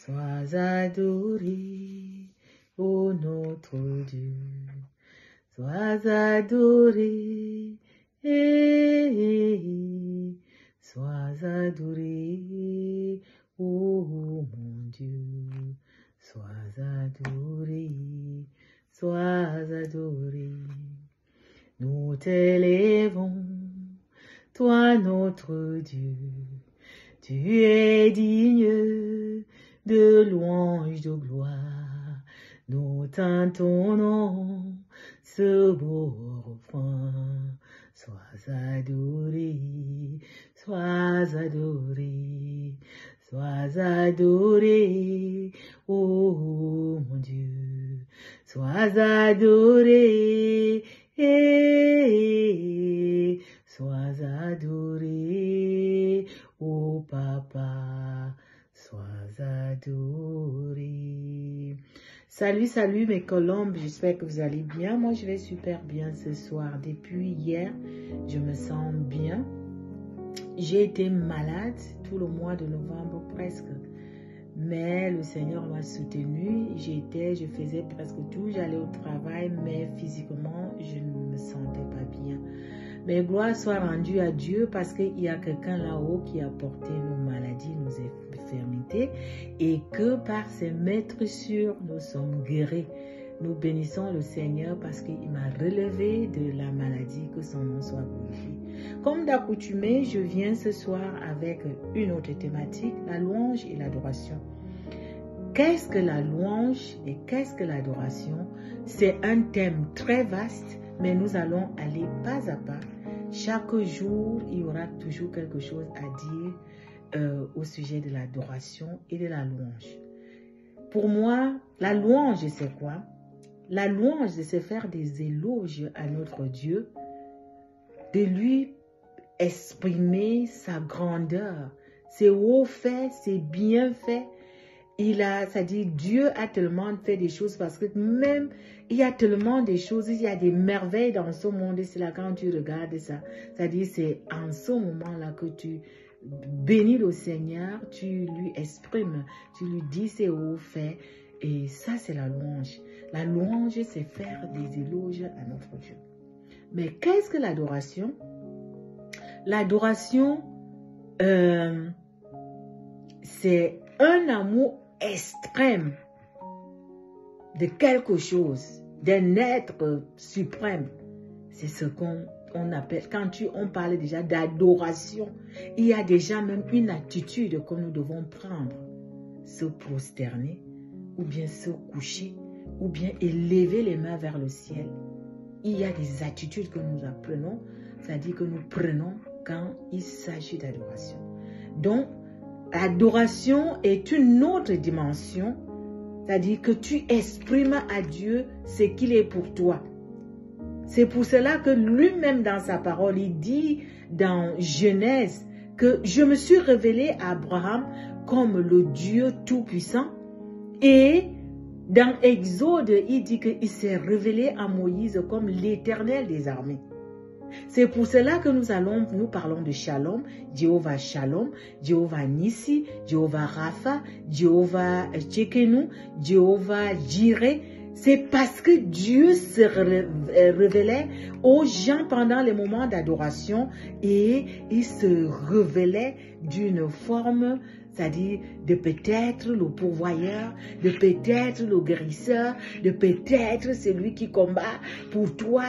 Sois adoré, ô notre Dieu. Sois adoré, sois adoré, ô mon Dieu. Sois adoré, sois adoré. Nous t'élèvons, toi notre Dieu. Tu es digne de louange, de gloire. Nous t'entendons ce beau refrain. Sois adoré, sois adoré, sois adoré, ô mon Dieu. Sois adoré, sois adoré, ô Papa, sois adoré. Salut, salut mes colombes, j'espère que vous allez bien. Moi, je vais super bien ce soir. Depuis hier, je me sens bien. J'ai été malade tout le mois de novembre presque. Mais le Seigneur m'a soutenu. Je faisais presque tout. J'allais au travail, mais physiquement, je ne me sentais pas bien. Mais gloire soit rendue à Dieu parce qu'il y a quelqu'un là-haut qui a porté nos maladies, nos infirmités et que par ses maîtres-sûrs, nous sommes guéris. Nous bénissons le Seigneur parce qu'il m'a relevé de la maladie, que son nom soit glorifié. Comme d'accoutumé, je viens ce soir avec une autre thématique, la louange et l'adoration. Qu'est-ce que la louange et qu'est-ce que l'adoration? C'est un thème très vaste, mais nous allons aller pas à pas. Chaque jour, il y aura toujours quelque chose à dire au sujet de l'adoration et de la louange. Pour moi, la louange, c'est quoi? La louange, c'est faire des éloges à notre Dieu, de lui exprimer sa grandeur, ses hauts faits, ses bienfaits. C'est-à-dire Dieu a tellement fait des choses parce que même il y a tellement de choses, il y a des merveilles dans ce monde. Et c'est là quand tu regardes ça, c'est-à-dire c'est en ce moment-là que tu bénis le Seigneur, tu lui exprimes, tu lui dis ses hauts faits. Et ça, c'est la louange. La louange, c'est faire des éloges à notre Dieu. Mais qu'est-ce que l'adoration? L'adoration, c'est un amour extrême de quelque chose, d'un être suprême. C'est ce qu'on appelle, quand on parle déjà d'adoration, il y a déjà même une attitude que nous devons prendre. Se prosterner, ou bien se coucher, ou bien élever les mains vers le ciel. Il y a des attitudes que nous apprenons, c'est-à-dire que nous prenons quand il s'agit d'adoration. Donc, l'adoration est une autre dimension, c'est-à-dire que tu exprimes à Dieu ce qu'il est pour toi. C'est pour cela que lui-même dans sa parole, il dit dans Genèse que je me suis révélé à Abraham comme le Dieu tout-puissant. Et dans Exode, il dit qu'il s'est révélé à Moïse comme l'Éternel des armées. C'est pour cela que nous parlons de Shalom, Jéhovah Shalom, Jéhovah Nissi, Jéhovah Rapha, Jéhovah Tchekenu, Jéhovah Jireh. C'est parce que Dieu se révélait aux gens pendant les moments d'adoration et il se révélait d'une forme, c'est-à-dire de peut-être le pourvoyeur, de peut-être le guérisseur, de peut-être celui qui combat pour toi,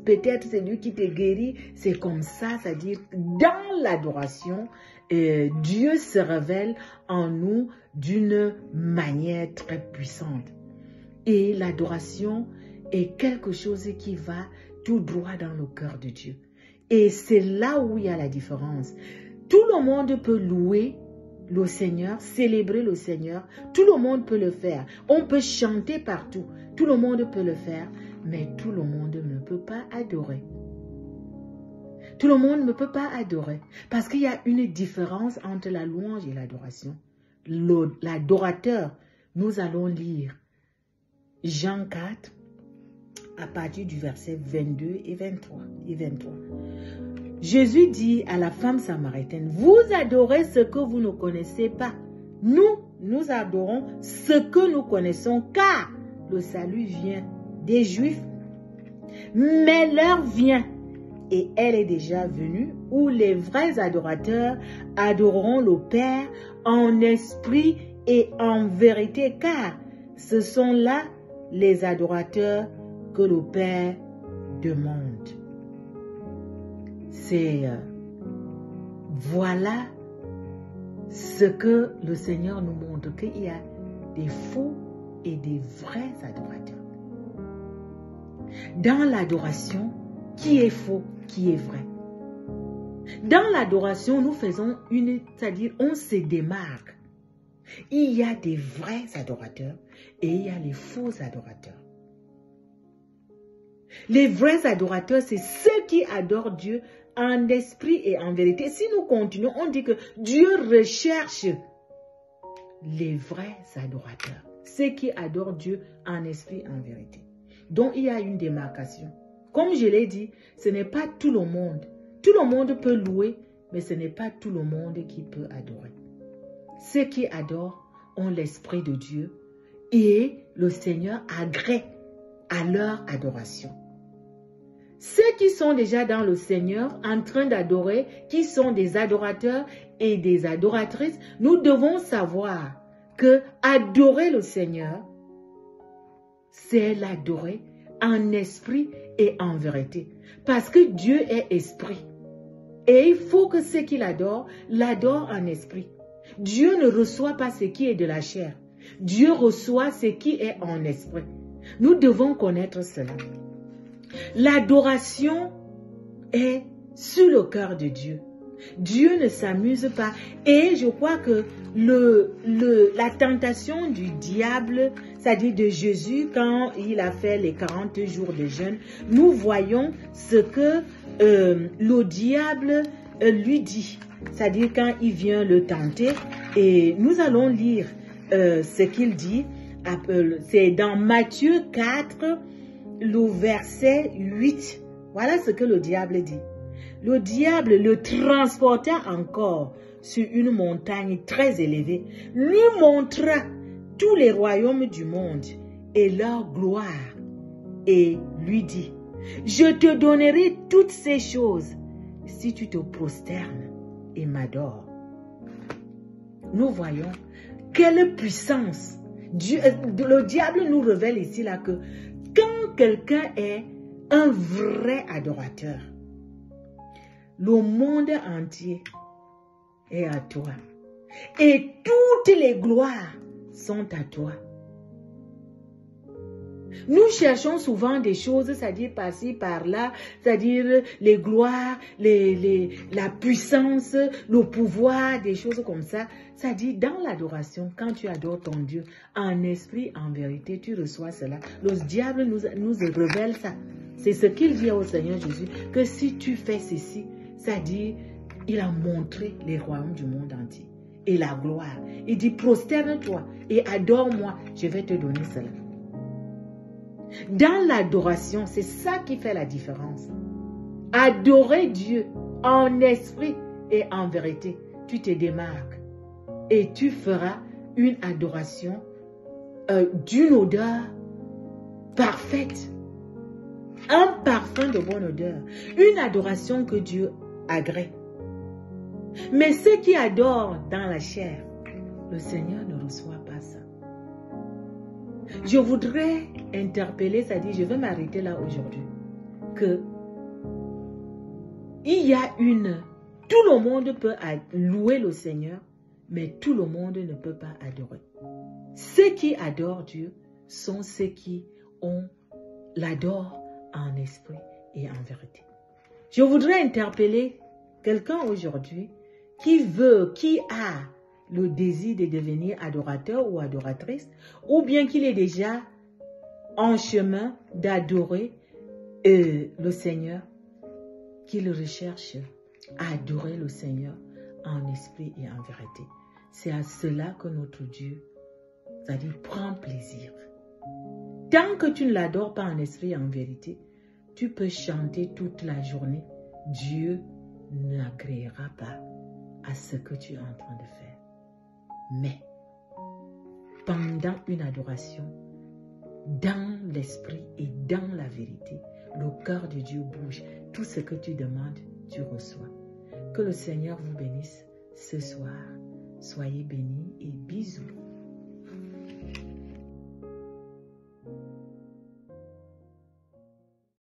peut-être celui qui te guérit. C'est comme ça, c'est-à-dire dans l'adoration, Dieu se révèle en nous d'une manière très puissante. Et l'adoration est quelque chose qui va tout droit dans le cœur de Dieu. Et c'est là où il y a la différence. Tout le monde peut louer le Seigneur, célébrer le Seigneur. Tout le monde peut le faire. On peut chanter partout. Tout le monde peut le faire. Mais tout le monde ne peut pas adorer. Tout le monde ne peut pas adorer. Parce qu'il y a une différence entre la louange et l'adoration. L'adorateur, nous allons lire Jean 4, à partir du verset 22 et 23. Jésus dit à la femme samaritaine, vous adorez ce que vous ne connaissez pas. Nous adorons ce que nous connaissons, car le salut vient des Juifs. Mais l'heure vient, et elle est déjà venue, où les vrais adorateurs adoreront le Père en esprit et en vérité, car ce sont là les adorateurs que le Père demande. Voilà ce que le Seigneur nous montre, qu'il y a des faux et des vrais adorateurs. Dans l'adoration, qui est faux, qui est vrai? Dans l'adoration, nous faisons c'est-à-dire on se démarque. Il y a des vrais adorateurs et il y a les faux adorateurs. Les vrais adorateurs, c'est ceux qui adorent Dieu en esprit et en vérité. Si nous continuons, on dit que Dieu recherche les vrais adorateurs, ceux qui adorent Dieu en esprit et en vérité. Donc, il y a une démarcation. Comme je l'ai dit, ce n'est pas tout le monde. Tout le monde peut louer, mais ce n'est pas tout le monde qui peut adorer. Ceux qui adorent ont l'esprit de Dieu et le Seigneur agrée à leur adoration. Ceux qui sont déjà dans le Seigneur, en train d'adorer, qui sont des adorateurs et des adoratrices, nous devons savoir que adorer le Seigneur, c'est l'adorer en esprit et en vérité. Parce que Dieu est esprit. Et il faut que ceux qui l'adorent en esprit. Dieu ne reçoit pas ce qui est de la chair. Dieu reçoit ce qui est en esprit. Nous devons connaître cela. L'adoration est sur le cœur de Dieu. Dieu ne s'amuse pas. Et je crois que la tentation du diable, c'est-à-dire de Jésus, quand il a fait les 40 jours de jeûne, nous voyons ce que le diable lui dit. C'est-à-dire quand il vient le tenter. Et nous allons lire ce qu'il dit. C'est dans Matthieu 4, le verset 8. Voilà ce que le diable dit. Le diable le transporta encore sur une montagne très élevée, lui montra tous les royaumes du monde et leur gloire, et lui dit, « Je te donnerai toutes ces choses si tu te prosternes et m'adores. » Nous voyons quelle puissance. Le diable nous révèle ici là que quand quelqu'un est un vrai adorateur, le monde entier est à toi. Et toutes les gloires sont à toi. Nous cherchons souvent des choses, c'est-à-dire par-ci, par-là, c'est-à-dire les gloires, la puissance, le pouvoir, des choses comme ça. C'est-à-dire dans l'adoration, quand tu adores ton Dieu, en esprit, en vérité, tu reçois cela. Le diable nous révèle ça. C'est ce qu'il dit au Seigneur Jésus, que si tu fais ceci, c'est-à-dire, il a montré les royaumes du monde entier et la gloire. Il dit, prosterne-toi et adore-moi, je vais te donner cela. Dans l'adoration, c'est ça qui fait la différence. Adorer Dieu en esprit et en vérité, tu te démarques et tu feras une adoration d'une odeur parfaite. Un parfum de bonne odeur. Une adoration que Dieu agrée. Mais ceux qui adorent dans la chair, le Seigneur ne reçoit pas ça. Je voudrais interpeller, c'est-à-dire je vais m'arrêter là aujourd'hui, que il y a tout le monde peut louer le Seigneur, mais tout le monde ne peut pas adorer. Ceux qui adorent Dieu sont ceux qui l'adorent en esprit et en vérité. Je voudrais interpeller quelqu'un aujourd'hui qui a le désir de devenir adorateur ou adoratrice, ou bien qu'il est déjà en chemin d'adorer le Seigneur, qu'il recherche à adorer le Seigneur en esprit et en vérité. C'est à cela que notre Dieu, c'est-à-dire, prend plaisir. Tant que tu ne l'adores pas en esprit et en vérité, tu peux chanter toute la journée. Dieu n'agréera pas à ce que tu es en train de faire. Mais pendant une adoration, dans l'esprit et dans la vérité, le cœur de Dieu bouge. Tout ce que tu demandes, tu reçois. Que le Seigneur vous bénisse ce soir. Soyez bénis et bisous.